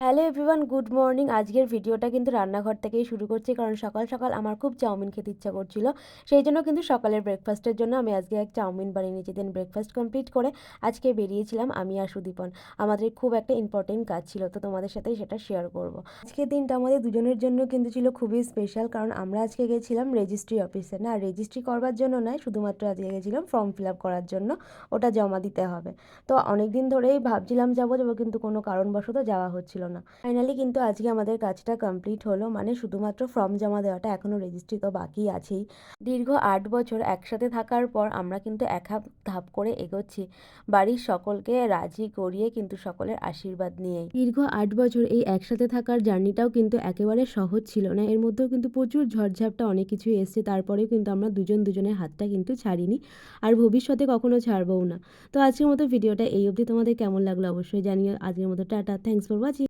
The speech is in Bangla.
Hello everyone, good morning. আজকের ভিডিওটা কিন্তু রান্নাঘর থেকেই শুরু করছি, কারণ সকাল সকাল আমার খুব চাউমিন খেতে ইচ্ছা করছিল। সেই জন্য কিন্তু সকালের ব্রেকফাস্টের জন্য আমি আজকে এক চাউমিন বানিয়ে নিয়েছি। দেন ব্রেকফাস্ট কমপ্লিট করে আজকে বেরিয়েছিলাম আমি আর সুদীপন। আমাদের খুব একটা ইম্পর্টেন্ট কাজ ছিল, তো তোমাদের সাথেই সেটা শেয়ার করব। আজকের দিনটা আমাদের দুজনের জন্য কিন্তু ছিল খুবই স্পেশাল, কারণ আমরা আজকে গেছিলাম রেজিস্ট্রি অফিসে। না, রেজিস্ট্রি করবার জন্য নয়, শুধুমাত্র আজকে গেছিলাম ফর্ম ফিল আপ করার জন্য। ওটা জমা দিতে হবে। তো অনেক দিন ধরেই ভাবছিলাম যাবো যাবো, কিন্তু কোনো কারণবশত যাওয়া হচ্ছিল না। ফাইনালি কিন্তু আজকে আমাদের কাজটা কমপ্লিট হলো, মানে শুধুমাত্র ফর্ম জমা দেওয়াটা, এখনও রেজিস্ট্রি তো বাকি আছেই। দীর্ঘ 8 বছর একসাথে থাকার পর আমরা কিন্তু এক ধাপ ধাপ করে এগোচ্ছি, বাড়ির সকলকে রাজি করিয়ে, কিন্তু সকলের আশীর্বাদ নিয়েই। দীর্ঘ 8 বছর এই একসাথে থাকার জার্নিটাও কিন্তু একেবারে সহজ ছিল না। এর মধ্যেও কিন্তু প্রচুর ঝড়ঝাপটা অনেক কিছুই এসছে, তারপরেও কিন্তু আমরা দুজন দুজনের হাতটা কিন্তু ছাড়িনি, আর ভবিষ্যতে কখনো ছাড়বও না। তো আজকের মতো ভিডিওটা এই অবধি। তোমাদের কেমন লাগলো অবশ্যই জানিও। আজকের মতো টাটা, থ্যাংকস ফর ওয়াচিং।